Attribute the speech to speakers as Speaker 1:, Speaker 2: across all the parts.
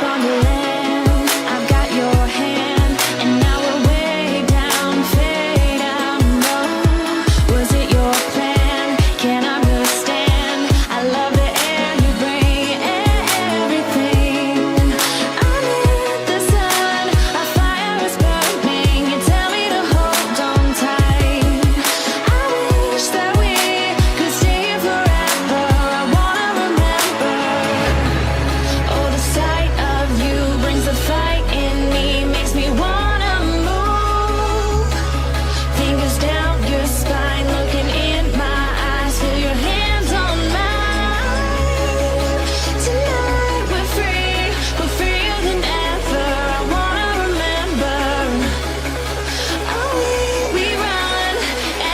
Speaker 1: on the land, I've got your hand, and now we're way down, fade out. No, was it your plan? Can't understand. I love the air you bring, everything. I'm in the sun, a fire is burning. You tell me to hold on tight. I wish that we could stay here forever. I wanna remember. Oh, the sight of you brings the fight in me, makes me wanna move. Fingers down your spine, looking in my eyes, feel your hands on mine. Tonight we're freer than ever. I wanna remember. Oh, we run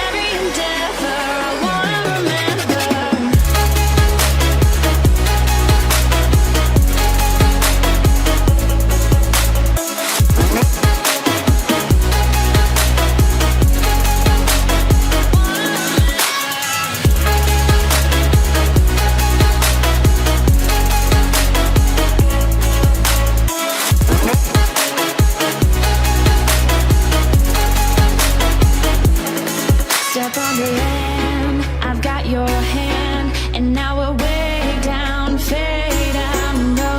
Speaker 1: every endeavor. I wanna remember. Step on the land, I've got your hand, and now we're way down, fade out. No,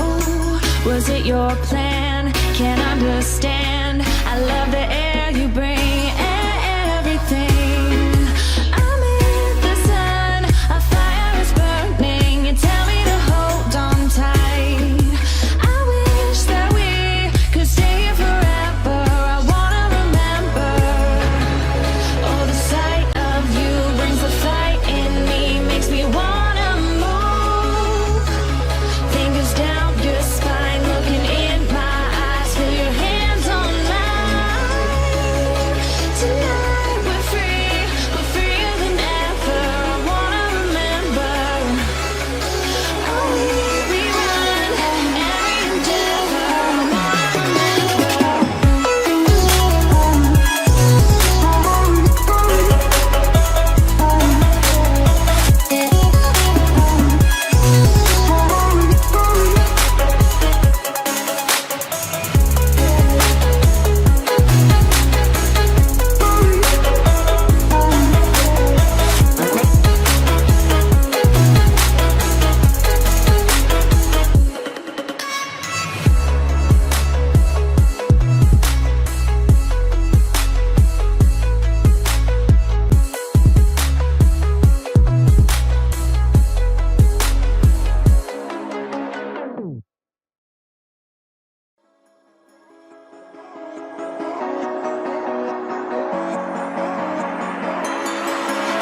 Speaker 1: was it your plan? Can't understand. I love the air you bring, everything. I'm in the sun, a fire is burning. You tell me to hold on tight. I wish that we could stay here forever. I wanna remember. Oh, the sight of you brings the fight in me, makes me wanna move. Fingers down your spine, looking in my eyes, feel your hands on mine. Tonight we're freer than ever. I wanna remember. Oh, we run every endeavor. I wanna remember.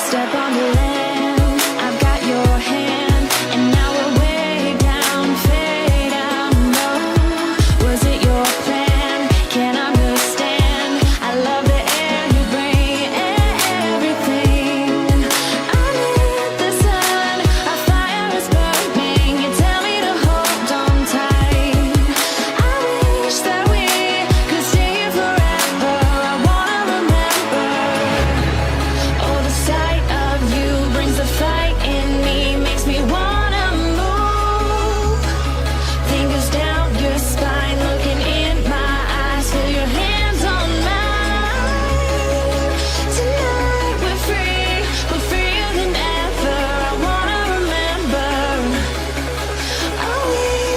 Speaker 1: Step on the land, I've got your hand, and now we're way down, fade out. No, was it your plan? Can't understand. I love the air you bring, everything. I'm in the sun, a fire is burning. You tell me to hold on tight. I wish that we could stay here forever. I wanna remember. Oh, the sight of you brings the fight in me, makes me wanna move. Fingers down your spine, looking in my eyes, feel your hands on mine. Tonight we're freer than ever. I wanna remember. Oh,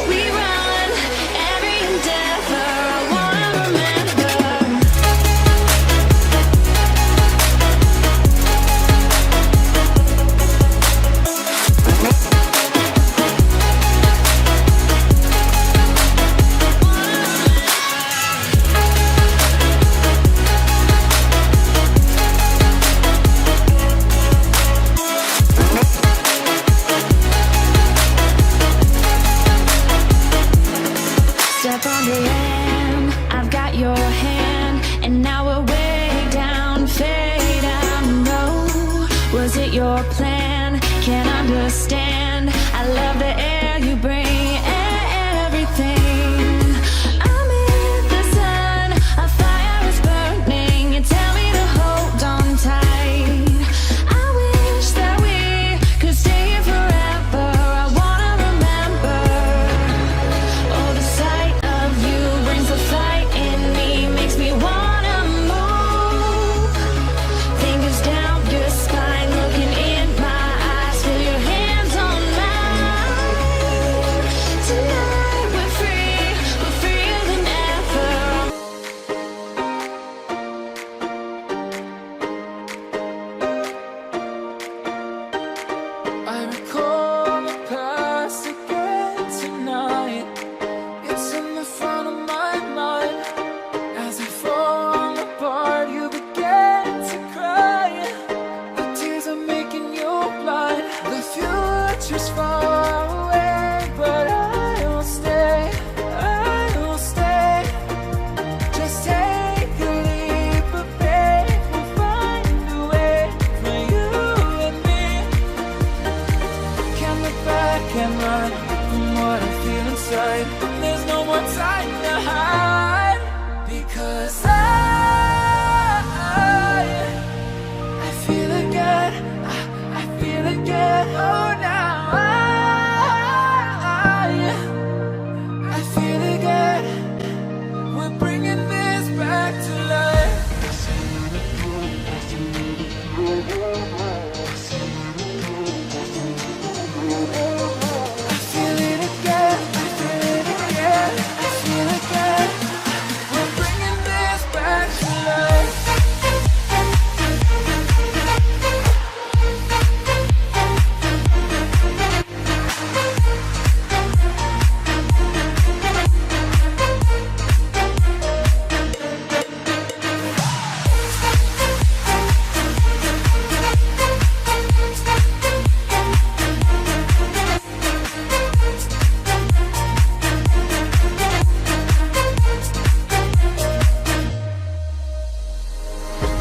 Speaker 1: we run every endeavor. I wanna remember. Step on the land, I've got your hand, and now we're way down, fade out. No, was it your plan? Can't understand. I love the air you bring, everything. I'm in the sun, a fire is burning. You tell me to hold on tight. I wish that we could stay here forever. I wanna remember. Oh, the sight time to hide, because I feel again, I feel again. Oh, now I feel again. We're bringing this back to life. I feel it again, I feel it again, I feel it again. We're bringing this back to life.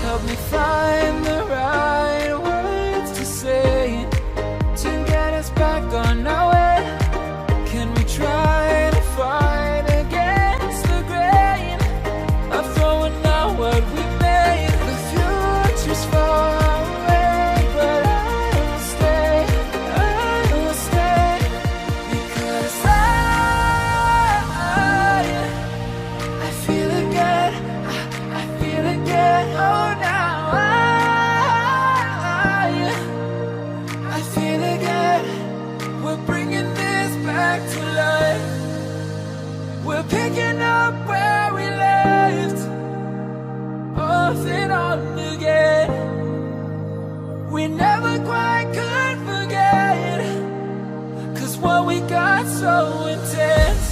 Speaker 1: Help me find the right words to say to get us back on our way. Can we try to fight against the grain of throwing out what we made? The future's far away, but I will stay, because I feel again, I feel again. Oh, now I feel again. We're bringing this back to life. We're picking up where we left off and on again. We never quite could forget, 'cause what we got so intense.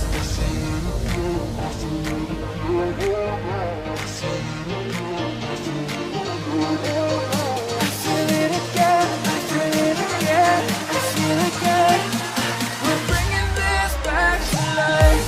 Speaker 1: I feel it again, I feel it again, I feel it again. We're bringing this back to life.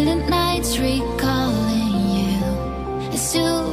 Speaker 2: silent nights recalling you. It's too